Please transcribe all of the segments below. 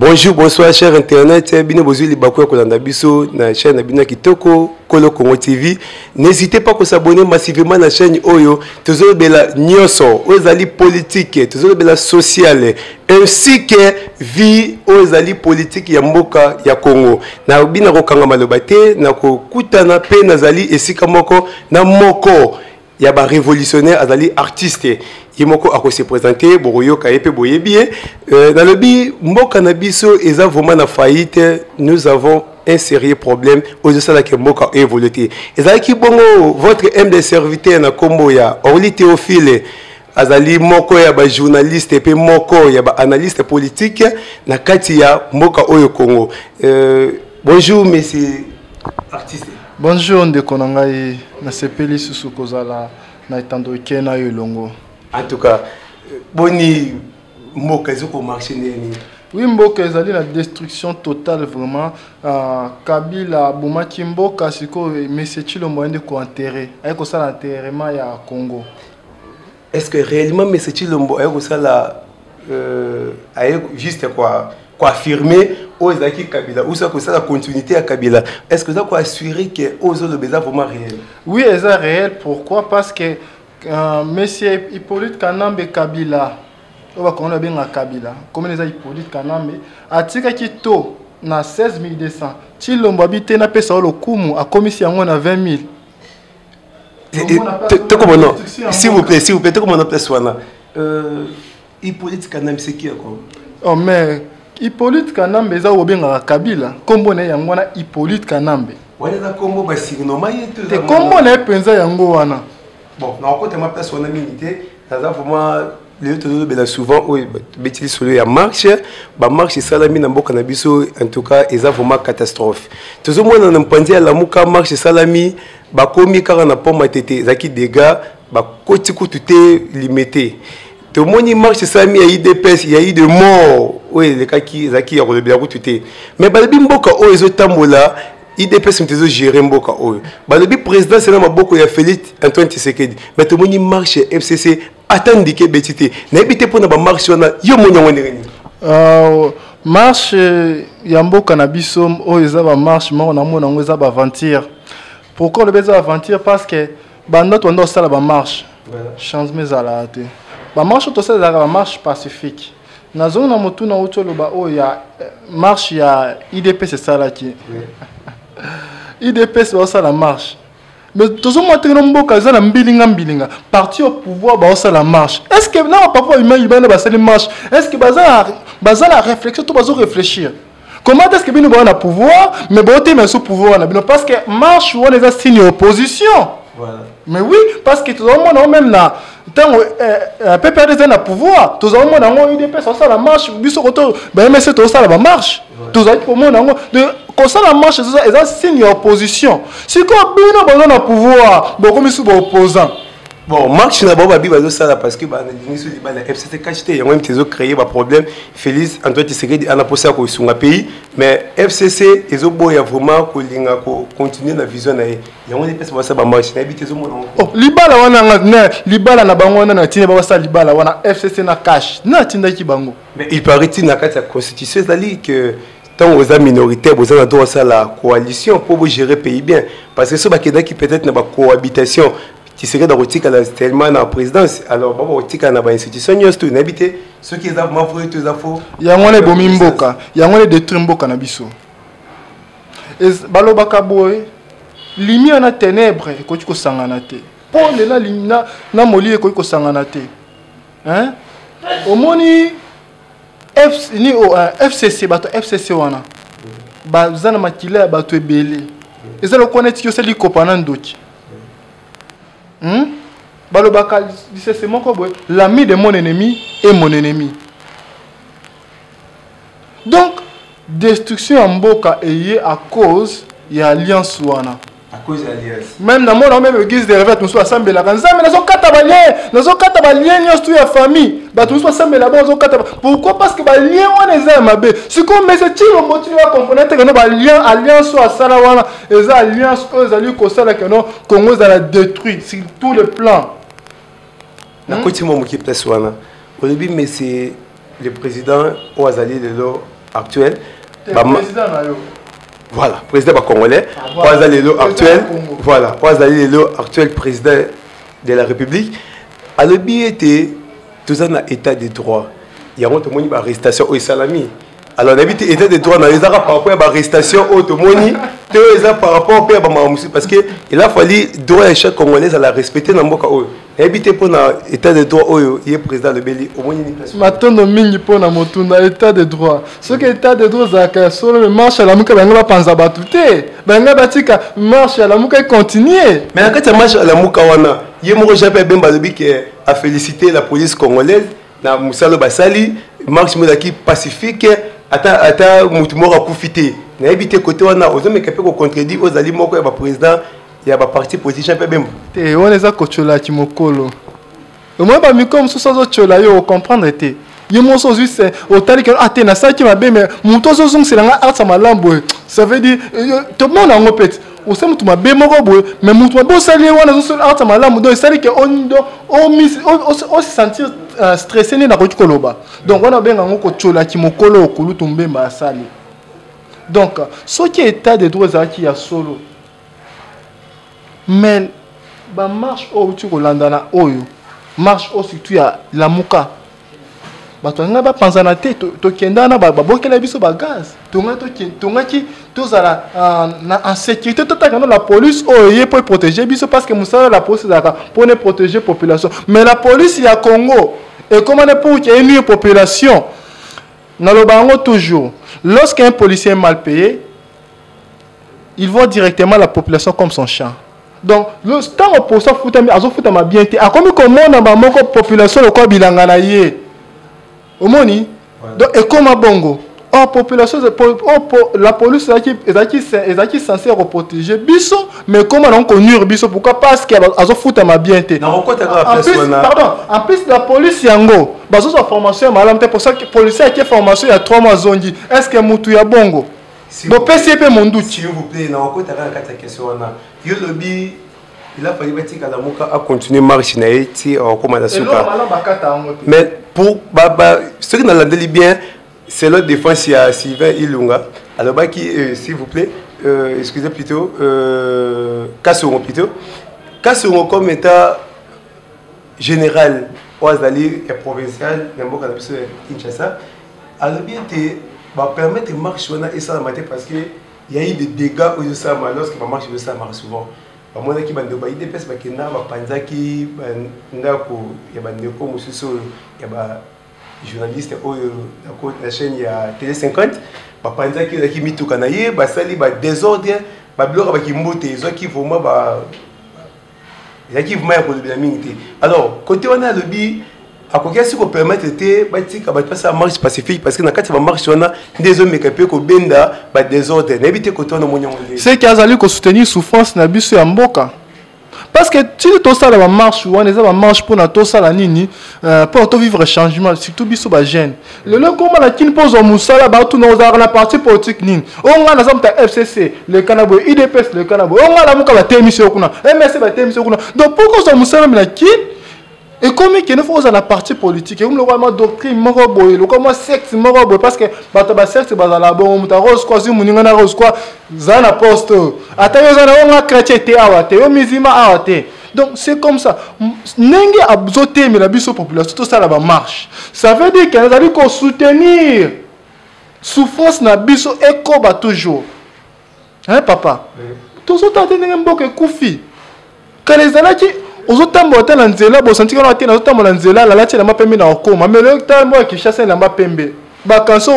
Bonjour, bonsoir, chers internet. Bino bozu li bakwa kolanda biso na chaîne Bina Kitoko Kolo Congo TV. N'hésitez pas à s'abonner massivement à la chaîne Oyo. Toujours bela nyoso, ozali politique, toujours bela sociale, ainsi que vie ozali politique ya mboka ya Congo. Na bina ko kanga malobate, na ko kutana pe nazali esika moko na moko ya ba révolutionnaire azali artiste. Yimoko a se présenter boroyo kayepe boyebi dans le bi mboka na biso eza vraiment na faillite. Nous avons un sérieux problème aux ça que mboka évolué ezali ki bongo votre MD serviteur na kombo ya Orly Théophile azali moko ya ba journaliste pe moko ya ba analyste politique na kati ya mboka oyo Congo. Bonjour monsieur artiste. Bonjour ndeko na ngai na sepeli susu kozala na etando kena yo longo. En tout cas, boni mboka ezoko marché nini? Oui, mboka ezali la destruction totale vraiment. Kabila bomaki mboka siko monsieur Tshilombo ende ko enterrer. Ayeko sala enterrement ya Congo. Est-ce que réellement monsieur Tshilombo ayeko sala juste quoi affirmer aux acquis Kabila ou ça que ça la continuité à Kabila? Est-ce que ça peut assurer que aux autres le vraiment réel? Oui, c'est réel. Pourquoi? Parce que monsieur Hippolyte Kanambe Kabila, on va connaître bien Kabila. Comme les Hippolyte Kanambe, atika kito na 16 200. Tshilombo habite na pesa le kumu a commission on a 20 000. S'il vous plaît, comment on appelle ça? Hippolyte Kanambe c'est qui encore? Oh mais Hippolyte Kanambe za obenga Kabila. Kombo na yango na Hippolyte Kanambe. Wana na kombo ba signo mayeto. Te kombo na penza yango wana. Bon, na côté ma place on a milité, ça va vraiment le tout de souvent oui, bêtise sur la marche, ba marche ça la mine mboka na biso en tout cas ils vraiment catastrophe. Tout le monde on pensait à la muka marche salami ba komi car na pomme tete zaki dégâts ba koti kututé limité. Tout le monde marche salami il y a eu des pèses, il y a eu des morts. Oui, les cas qui zaki a relevé la route mais ba mboka o ezo tambola IDPS mtezo gérer mboka oyo. Ba le président c'est na maboko ya Félix Antoine Tshisekedi. Mais tout moni marche FCC attendit que betité. Na ebité pona ba marche wana yo monya wonere. Marche ya mboka na biso oyo eza ba marche mo na mona ngo eza ba aventure. Pourquoi le beza aventure? Parce que ba noto ndo sala ba marche. Changement za la te. Ba marche to sala ba marche pacifique. Na zone na motu na otolo ba oyo ya marche ya IDPS sala ki. IDPS va la marche. Mais tout le monde est mboka za na mbilinga parti au pouvoir ba la marche. Est-ce que na papa il ba sala marche? Est-ce que baza la réflexion tout bazo réfléchir? Comment est-ce que bino ba na pouvoir mais ba ote mais sous pouvoir na bino parce que marche on les a signé opposition. Voilà. Mais oui, parce que tout le monde même là tant PPRD est na pouvoir, tout le monde a IDPS va la marche, biso koto ba MSC to la marche. Tout le monde a comme ça la marche c'est un signe d'opposition. Si quoi bino ba na pouvoir, bon comme sous opposant. Bon, marche na ba bi ba ça parce que ba na sur ba la FCC cacheté, on même tezo créer ba problème. Félix Antoine Tshisekedi a posé ko sunga pays, mais FCC ezo boya vraiment ko linga ko continuer la vision na ye. Yango ni pesa ba ça ba marche na habité zo mona. Oh, libala wana na libala na bango na tine ba ça libala wana FCC na cash. Na tinda ki bango. Mais il paraît-il na kati ya constitution ezali que tant aux minoritaires, vous avez droit à la coalition pour vous gérer le pays bien. Parce que ce qui peut-être n'a pas cohabitation, qui serait dans le tellement dans la présidence, alors il y a une institution, il y a ceux qui ont vraiment fait tout ça. Il y a un bomimboka, il y a un détrimboka na biso. Et balobaka boy, limi na ténèbres, ko tiko sanganate. Pour le limina na moli ko sanganate. Hein? Omoni FCC bato FCC wana bazana makila bato ebele ezalo connaître que c'est li kopana ndoki balobaka c'est mon kobo l'ami de mon ennemi est mon ennemi. Donc destruction en mboka est à cause ya alliance wana. À cause de l'alliance. Même dans mon même église de revêt, nous sommes assemblés là. Nous sommes quatre liens, nous sommes famille. Nous sommes assemblés là-bas, nous sommes quatre. Pourquoi? Parce que les liens on les aime. Si comme mais c'est il on continue à comprendre que nos liens alliance soit salawana, les alliances que les alliés consacrent que nos Congo ça la détruit sur tous les plans. Na côté mon qui place wana. Au début mais c'est le président Ouazali de l'eau actuel. Président Nayo. Voilà, président congolais. Voilà. Actuel. Voilà, actuel président de la République. À l'objet était tout ça dans l'état de droit. Il y a une arrestation au salami. Alors, on a vu l'état de droit dans les arabes par rapport à l'arrestation au Tomoni, par rapport au père parce qu'il a fallu droit à chaque Congolais à la respecter dans le monde. Habité pour l'état de droit, il est président de Béli. Maintenant, mingi pour na motunda état de droit. Ce que l'état de droit, c'est sur le marche à la mouka, ben va penser à batouter. Ben va batika marche à la mouka continuer. Mais quand tu marches à la mouka wana, il y a mon Jean-Pierre Bemba qui a félicité la police congolaise na Moussalo Basali, marche modaki pacifique. Ata mutumora kufité. Na habité côté wana, aux hommes qui peuvent contredire aux alliés moko ya président. Il y a un parti politique un peu même. On est à Kochola Kimokolo. Au moins, comme ce soit Chola, vous comprendre. Il y a juste au tali que Athéna, ça qui m'a bien, mais mon tozo c'est la art à ma lambe. Ça veut dire, tout le monde a un peu. Au sein de ma bien, mais mon toit, bon, ça y est, on a un art à ma lambe. Donc, ça veut dire qu'on se sentir stressé dans le Koloba. Donc, on a bien un Kochola Kimokolo, Kolo tombe ma salle. Donc, ce qui est état de droit, c'est qu'il y a solo. Mais la marche au tu Rolandana oyo marche au surtout ya la muka bato nga ba panzana te to kenda na ba bokela biso ba gaz tonga ki tozala en sécurité totaka la police oyo pour protéger biso parce que musala la police zaka pour ne protéger population mais la police ya Congo et comment ne pour qu'il y ait une population na lo bango toujours lorsqu'un policier est mal payé il voit directement la population comme son champ. Donc, le temps pour ça, il ma bien été. A combien comment on a la population le quoi bilangana yé. Au moni. Donc, et comme à Bongo. Oh, population, la police est censée protéger Bisso, mais comment on connaît Bisso? Pourquoi? Parce qu'il y a ma bien été. Pardon, en plus de la police, il y a une formation, pour ça que les policiers qui ont formation il y a 3 mois. Est-ce que Moutou y a Bongo? Bon, PCP, mon doute. S'il vous plaît, il a fallu que la Mouka a continué à marcher mais pour ceux qui n'ont bien, c'est l'autre défense, il y a Sylvain Ilunga. Alors, s'il vous plaît, excusez plutôt, Kassoron plutôt. Kassoron comme état général, Oazali et provincial, Kinshasa, alors bien, permettre de marcher et ça parce qu'il y a eu des dégâts où ça lorsque ma marche ça marche souvent. Moi qui bande ba idée parce que na ba panzaki ndako ya bandeko mususu ya ba journaliste la chaîne ya Télé 50 ba panzaki la ki mituka na ye ba sali ba désordre ba bloc ba ki mbote zo ki vraiment ba ya ki vraiment ko de mingi. Alors côté on a le bi à quoi est-ce qu'on permet de passer à marche pacifique parce que dans la marche on a des hommes qui peuvent benda désordre n'habiter côté on c'est qui a fallu qu'on soutenir souffrance na biso ya mboka parce que si tout ça la marche ou on est marche pour na tout ça la nini pour tout vivre changement surtout biso ba jeune le comment la kin pose au musala ba tout nos la partie politique nini on a exemple FCC le Kanabo IDPS le Kanabo on a la muka ba temission kuna MSC ba temission kuna donc pourquoi ça musala mais la kin. Et comme il faut la partie politique, comme le roi doctrine moroboy, le comment sexe moroboy parce que bataba sexe bazala bon muta rose quoi si muningana rose quoi zana poste atayo zana on a chrétien té awate o mizima awate. Donc c'est comme ça. Nengi abzoté mais la biso population tout ça là marche. Ça veut dire qu'il a dit qu'on soutenir souffrance na biso éco ba toujours. Hein papa? Tout ça t'as tenu mboke kufi. Quand les alaki ozotambo tala nzela bo senti kana tena ozotambo na nzela la lati na mapembe na okoma mais le tambo ki chasse na mapembe ba kanso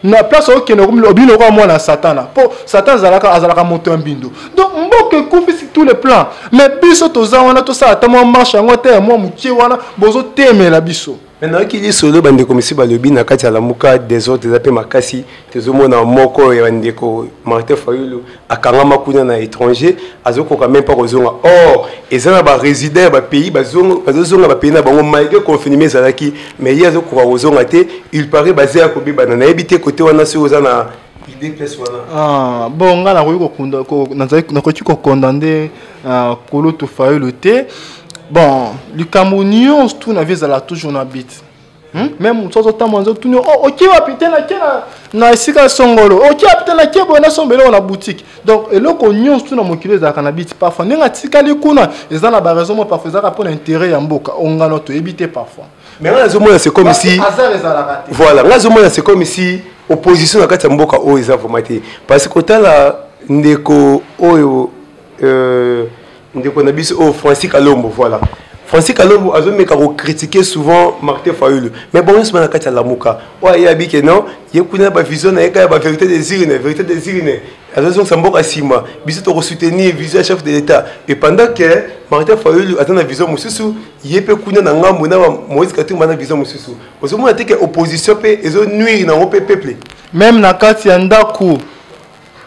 na place o keno comme obino ko mwana satana po satan azalaka moto mbindo donc mboke kufi sur tous les plans mais biso toza wana to sa tamo marche ngo te mo mukie wana bozo temela biso. Maintenant qu'il est solo bande comme si balobi na kati la muka des autres appels makasi tezomona moko ya ndeko Martin Fayulu akanga makuna na étranger azoko quand même pas kozonga or ezana ba résident ba pays bazonga ba pays na bango malgré confinement zalaki mais il azoko kozonga te il paraît basé à kobi banana habité côté wana si ozana idée place wana ah bon ngala ko kunda ko na ko tiko condamner Kolo to Fayulu te. Bon, le Camerounais, tout n'a toujours habite. Même so ta manzo tout OK va piter na esika songolo OK va piter na kebo na sombelo na boutique donc eloko nyonso tout na mokilo za cannabis parfois ninga tikali kuna ezana ba raison parfois za pour l'intérêt ya mboka ongano to éviter parfois mais là c'est comme si voilà là c'est comme si opposition na kati ya mboka o eza vomate parce que tala ndeko oyo ndeko na biso o Francis Kalombo voilà Francis Kalombo a jamais critiqué souvent Martin Fayulu mais bon c'est na kati ya lamuka ouais ya bike non yekuna ba vision na yeka ba vérité des urnes alors ça mboka sima biso to soutenir vision chef de l'état et pendant que Martin Fayulu attend la vision mususu yepe kuna na ngambo na Moïse Katumbi na vision mususu parce que moi que opposition pe ezo nuire na peuple même na kati ya ndako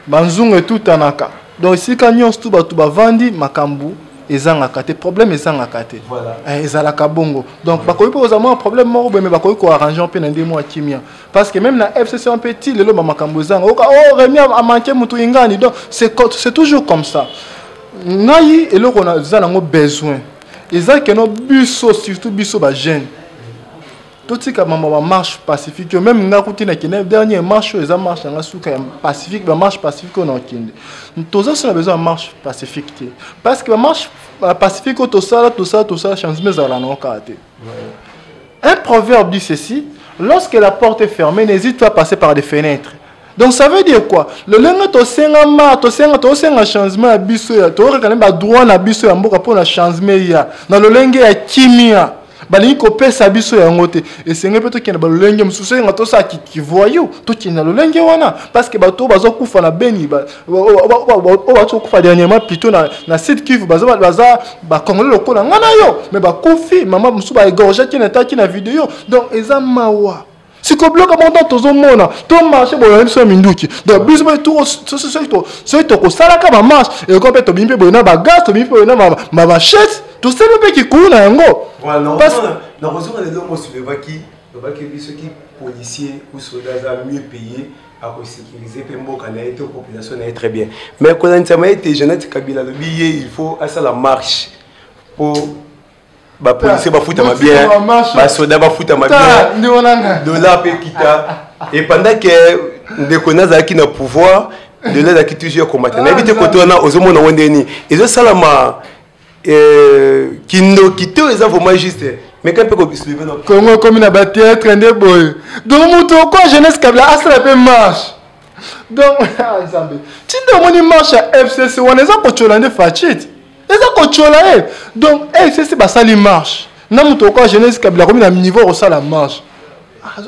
banzungu et tout anaka donc si kanyon tout ba vandi makambu ezanga kate problème ezanga kate voilà ezala kabongo donc bakoyi poza un problème moko mais bakoyi ko arranger pe na ndemo ya kimia parce que même na FCC un petit lelo ba makambo ezanga oh remi a manqué mutu ingani donc c'est toujours comme ça ngai eloko na zala ngo besoin ezali que no biso surtout biso ba jeune tout ka mama marche pacifique même nga kutina kine dernier marche eza marche nga suka pacifique ba marche pacifique on okinde toza sur besoin de marche pacifique parce que la marche pacifique tout ça changement za la non kate un proverbe dit ceci lorsque la porte est fermée n'hésite pas à passer par des fenêtres donc ça veut dire quoi le lenga to senga changement ya biso ya to quand même ba droit na biso ya mboka pour la changement ya na le lenga ya kimia balingi kopesa biso yango te esenge pe tokende balolenge mosusu nga tosa ki voyou tokende lolenge wana parce que bato bazokufa na beni bazokufa dernièrement plutôt na site Kivu baza bakongole lokola ngana yo mais bakufi mama mosusu baégorge ki na taki na vidéo donc eza mawa siko bloka montant tozomona to marché boyani so minduki donc biso ba tout so to ko sala ka ba marche et ko pe to bimpe boyana ba gas to bimpe boyana ma machette tout ça le qui coule yango voilà non raison les hommes sur le vaki biso qui policiers ou soldats mieux payés à sécuriser pe mboka na été population na très bien mais quand on s'est été Jeannette Kabila le billet il faut à ça la marche pour ba policier ba futa ma bien ba soda ba futa ma bien dollar pe kita et pendant que ndeko za qui na pouvoir de là qui toujours combattre na éviter ko tona ozomo na wondeni ezo salama kindo kito eza vraiment juste mais quand peut ko suivre non Congo comme na ba théâtre ndé boy donc muto ko jeunesse Kabila asala pe marche donc ensemble tindo moni marche à FCC on eza ko chola ndé fachit eza ko chola donc FCC ba sali marche na muto ko jeunesse Kabila comme na niveau au sala marche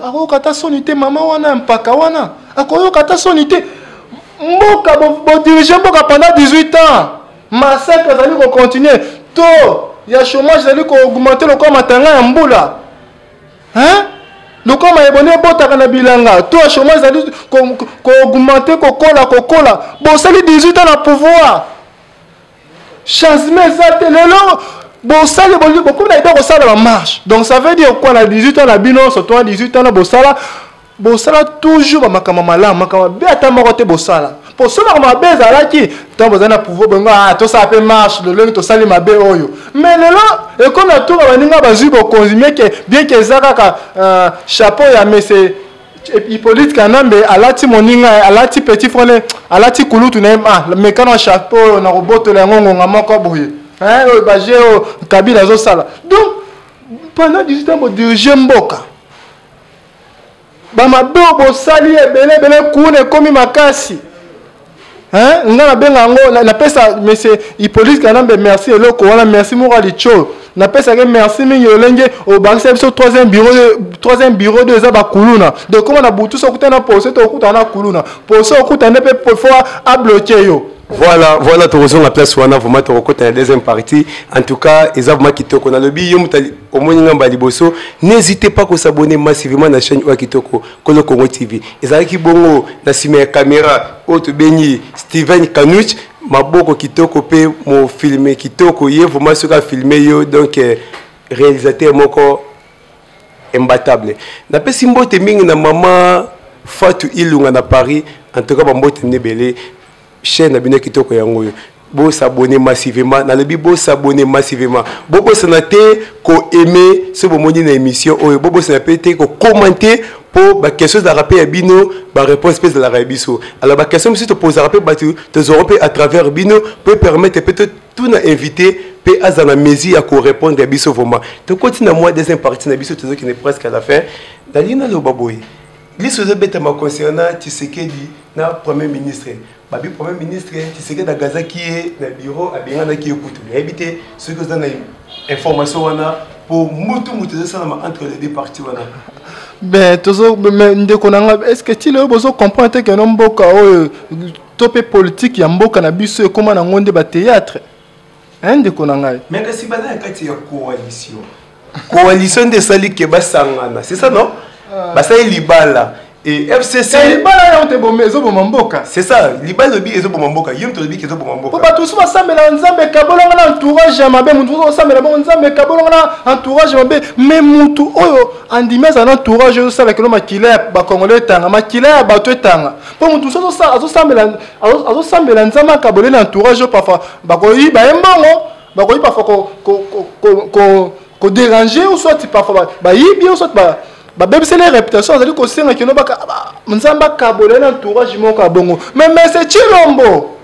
ako kata sonité mama wana mpaka wana ako kata sonité mboka bo diriger mboka pendant 18 ans massacre allait continuer taux il y a chômage allait augmenter le corps matanga ya mbula hein le corps maébonné botaka na bilanga taux chômage allait augmenter kokola bon ça 18 ans na pouvoir changement ça lelo bon ça le beaucoup na idée ça la marche donc ça veut dire quoi na 18 ans na bino surtout 18 ans na bosala toujours makama malama makama beta mokote bosala pour cela ma beza là qui tant besoin na pouvoir benga tout ça peut marche le leng to sali mabe oyo mais là et comme na tout ba ninga bazui bo consommer que bien que zaka chapeau ya monsieur Hippolyte Kanambe alati moninga alati petit frère alati kulutu na mais quand chapeau na roboto la ngongo moko boye hein ba jeo Kabila zo sala donc pendant 18 ans bo diriger mboka ba mabe bo sali ebele kune komi makasi hein ngana benga ngo na pesa monsieur Hippolyte Kanambe merci eloko wana merci morali cho na pesa ke merci mingi olenge au bakisa biso troisième bureau de za ba kuluna donc comment na butu so kutana pose to kutana kuluna pose okutana pe fois a bloquer yo voilà tout la place wana vraiment to kota na deuxième partie en tout cas ezavuma kitoko na lobi yo mutali omoninga mbali boso n'hésitez pas à s'abonner massivement na chaîne wa kitoko Kolo Congo TV ezalaki bongo na sima ya caméra auto beni Steven Kanuch maboko kitoko pe mo filmer kitoko ye vraiment soka filmer yo donc réalisateur moko imbattable na pesi mbote mingi na mama Fatou Ilunga na Paris en tout cas ba mbote nebele chaîne abine kitoko yango bo s'abonner massivement na lebi bo s'abonner massivement bo sanate ko aimer ce moment d'une émission oyo bobo ça peut être ko commenter pour ba question de rappeler à bino ba réponse espèce de la rabiso alors ba question si tu poses rappeler ba tu te à travers bino peut permettre peut-être tout na invité peut azana mesi à ko répondre à biso vraiment to continue moi deuxième partie na biso qui est presque à la fin dalina lo baboy l'issue bête ma concernant Tshisekedi na premier ministre babi premier ministre Tshisekedi da Gaza qui est na bureau a bien na qui écoute habiter ce que ça na information wana pour mutu ça entre les deux parties wana ben toujours mais ndeko nanga est-ce que tu le besoin comprendre que non mboka o topé politique ya mboka na biso comment na ngonde ba théâtre hein ndeko nanga mais que si bana kati ya coalition de sali ke basangana c'est ça non basa libala et FCC libala on te bomé zo bomamboka c'est ça libala bi ezo bomamboka yim to bi ezo bomamboka pour pas tous basambela nzambe kabolonga na entourage ya mabe mutu basambela bon nzambe kabolonga na entourage ya mabe mais mutu oyo andimeza na entourage yo sala kelo makila ba congolais tanga makila ya bato tanga pour mutu so azo sambela nzambe kabolé na entourage parfois bakoyi ba embongo bakoyi parfois ko déranger ou soit parfois ba yibi ou soit ba bébé c'est les réputations c'est-à-dire que c'est un qui no ba nzamba kabolé na entourage moko bongo mais c'est Chilombo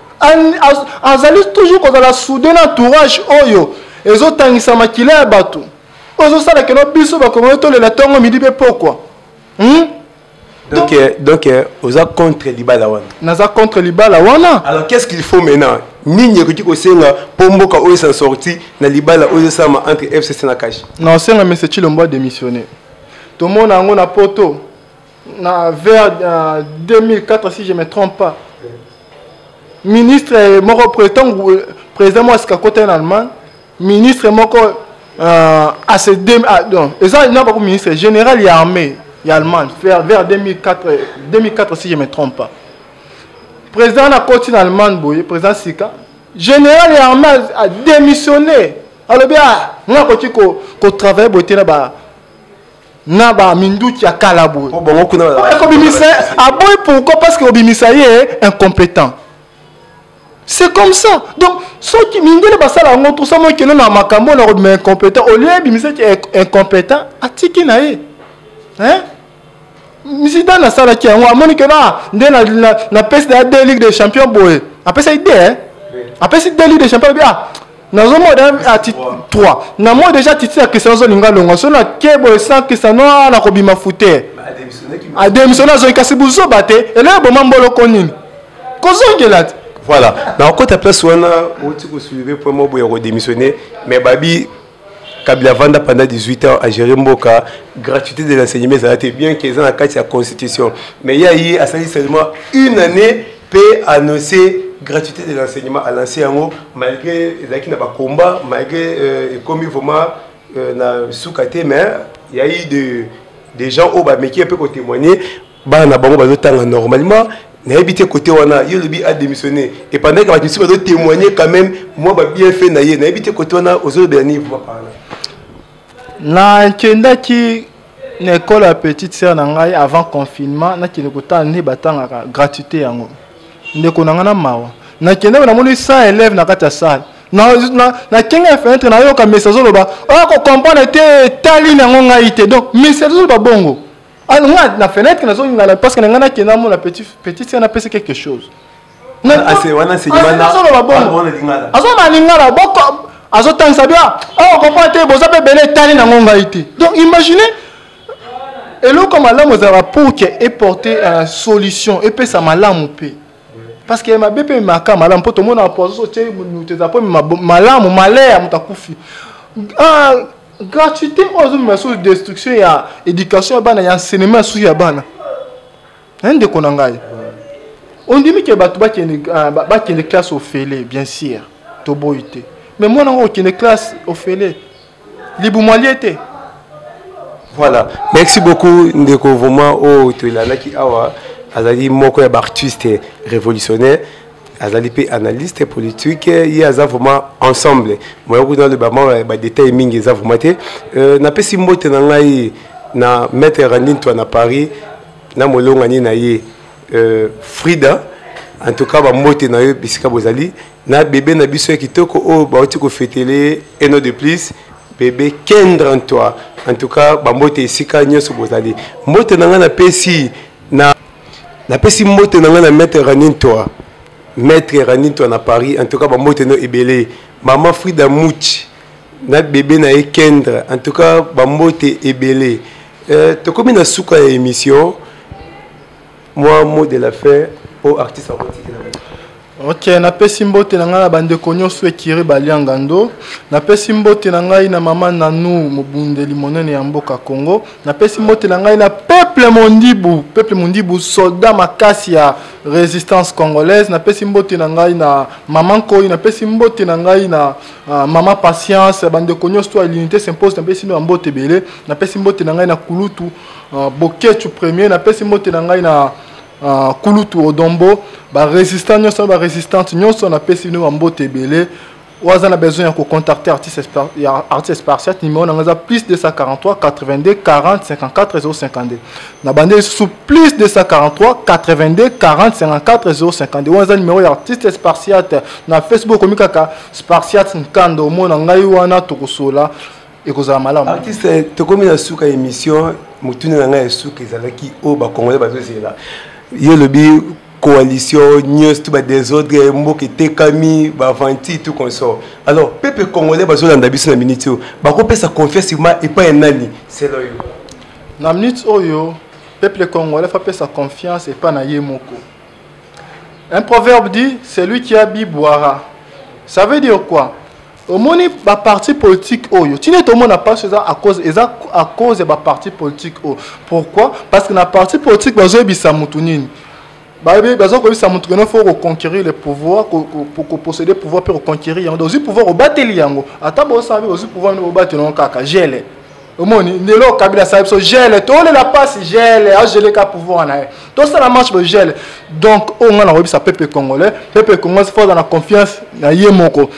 azali toujours ko la soudain entourage oyo ezotangisa makila ya bato ozo sala que no biso ba ko to le la tongo midi be pourquoi donc oza contre libala wana naza contre libala wana alors qu'est-ce qu'il faut maintenant nini ko tiko senga pomboka oyo s'en sorti na libala oyo sama entre FCC na cash non senga mais c'est Chilombo démissionner tout le monde a un poto vers 2004 si je ne me trompe pas ministre mon président moi c'est côté en Allemagne ministre mon à ce non ils n'ont pas ministre général et armée et allemand vers 2004 si je ne me trompe pas président a côté en Allemagne président Sika général et armée a démissionné alors bien moi côté ko travailler beauté là-bas Naba Minduki à Kalabo. Pourquoi? Parce que Obimisa est incompétent. C'est comme ça. Donc, ceux qui Mindele Basala ont tout ça, moi qui est Makambo, on est incompétent. Au lieu de est incompétent, à Tiki Nae. Hein? Misida na sala qui a Monika na peste de la Ligue des Champions. Après ça, idée, hein? Après cette Ligue des Champions, bien. Nous avons à titre 3. Nous avons déjà titre à Christian Zolinga Longa. Si on a Kebo et sans Christian, on a Robima Fouté. A démissionné à Zoïkasibuzo Bate. Et là, bon, Mambolo Konin. Kozon Gelat. Voilà. Dans le place où on a soulevé pour moi pour démissionner, mais Babi, Kabila Vanda pendant 18 ans à gérer Mboka, gratuité de l'enseignement, ça a été bien qu'ils ont la carte de la Constitution. Mais il y a eu à seulement une année, peut annoncer gratuité de l'enseignement à l'ancien malgré les combat, malgré comme vraiment sous-caté, mais il y a eu des gens qui peuvent témoigner, normalement, n'a habité côté wana, il a démissionné. Et pendant que je suis témoigner quand même, moi bien fait n'a habité côté wana aux autres derniers vous parler. Na kenda ki l'école à petite sœur nangai avant confinement, na ki nekota ne batanga gratuité yango. Ndeko nangana mawa na kende na moni 100 élèves na kata salle na kenga fenêtre na yo ka message loba o ko comprendre te tali na ngonga ité donc message loba bongo nga na fenêtre na zo ngala parce que ngana kenda mo la petite sœur na pèse quelque chose na c'est wana c'est dimana azo na lingala boko azo tangisa bien o comprendre te boza pe belé tali na ngonga ité donc imaginez et là comme malamu za rapport qui est porté à solution et peut ça malamu pe parce que ma bébé maka malamu pour tout le monde a posé sauter nous te appelle malamu malaya mutakufi gratuité aux mesures de destruction et éducation bana ya enseignement sur ya bana ende konangai on dit que batu ba qui les classes au félé bien sûr to boité mais moi nango qui les classes au félé libu mwaliete. Voilà, merci beaucoup ndeko vraiment au tolana ki awa azali moko ya artiste révolutionnaire azali pe analyste politique il aza vraiment ensemble moi ko dans le ba détail mingi za vraiment te na pesi mbote na ngai na maître Randine toi na Paris na molonga ni na ye Frida en tout cas ba mbote na yo bisika bozali na bébé na biso kitoko o ba oti ko fêter et no de plus bébé Kendre en toi. En tout cas, bambote sika nyoso bozali. Mbote nanga na pesi na pesi mbote nanga na maître Ranin toi. Maître Ranin toi na Paris. En tout cas, bambote no ebele. Maman Frida Mouch na bébé na Kendre. En tout cas, bambote ebele. To comme na souka émission. Moi mot de la fin au artiste arotique. Ok, na pesi mbote na ngai na bandeko nyonso ekiri baliangando. Na pesi mbote na ngai na mama Nanou mobundeli monene ya mboka Congo. Na pesi mbote na ngai na peuple mondibu soldat makasi ya résistance congolaise. Na pesi mbote na ngai na maman Koyi. Na pesi mbote na ngai na mama Patience bandeko nyonso to l'unité s'impose. Na pesi mbote belé. Na pesi mbote na ngai na Kulutu Boketu premier. Na pesi mbote na ngai na Kulutu Odombo ba résistant nyonso ba résistante nyonso na pesi no mbote belé oza na besoin ya ko contacter artiste Spartiate numéro na ngaza plus 243 82 40 54 052 na bande sous plus 243 82 40 54 052 oza numéro ya artiste Spartiate na Facebook komikaka Spartiate Nkando mona ngai wana tokosola ekozala malamu artiste tokomi na suka émission mutune na ngai suka ezalaki o ba congolais bazozela yo lobi coalition news tout ba désordre mboke tekami ba vanti tout consort alors peuple congolais bazolanda biso na minute ba ko pesa confiance ma et pas nani c'est là yo na minute oyo peuple congolais fa pesa confiance et pas na yemoko. Un proverbe dit celui qui habille boira. Ça veut dire quoi? Au moni ba parti politique oyo tu n'es tout le monde n'a pas ça à cause de ba parti politique oyo. Pourquoi? Parce que na parti politique bazo bisa mutunini bazo ko bisa mutunini faut reconquérir le pouvoir pour posséder pouvoir pour reconquérir yango aussi pouvoir au bateli yango ata bo sabe aussi pouvoir no bateli non kaka gele au moni ndelo kabila sabe so gele to le la passe gele a gele ka pouvoir na to ça la marche be gele donc on a na bisa peuple congolais faut dans la confiance na yemoko.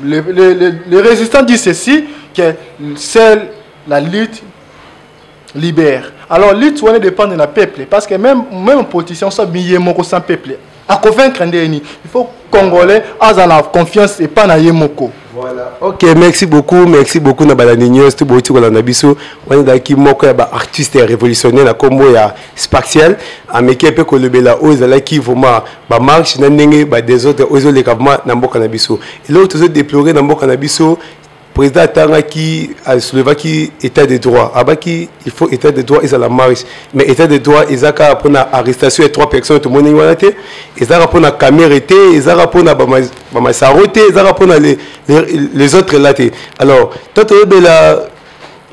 Les résistants disent ceci, que seule la lutte libère. Alors, la lutte dépend de la peuple. Parce que même en politicien, on s'est mis sans peuple. À convaincre, il faut que les Congolais aient la confiance et pas dans Yemoko. Voilà. Ok, merci beaucoup na balani news tout boti ko landa biso wani da ki moko ya ba artiste révolutionnaire na kombo ya Spartial ameki pe ko lebela ozala ki vraiment ba marche na ndenge ba des autres ozole kavma na mboka na biso et là toujours déplorer na mboka na biso président tanga qui a soulevé qui état de droit abaki il faut état de droit ils à la marche mais état de droit ils a qu'à pour la arrestation de 3 personnes tout le monde y été ils a pour la caméra été ils a pour la ba saroté ils a pour les autres là alors toi tu la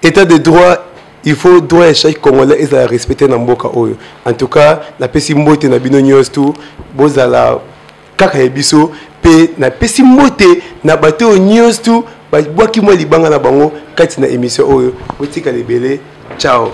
état de droit il faut droit et chaque congolais ils a respecter na mboka oyo en tout cas la pesi mbote na bino news tout bozala kaka ebiso pe na pesi mbote na bato news tout. Bah, moi qui moi libanga na bango kati na émission oyo botika lebele ciao.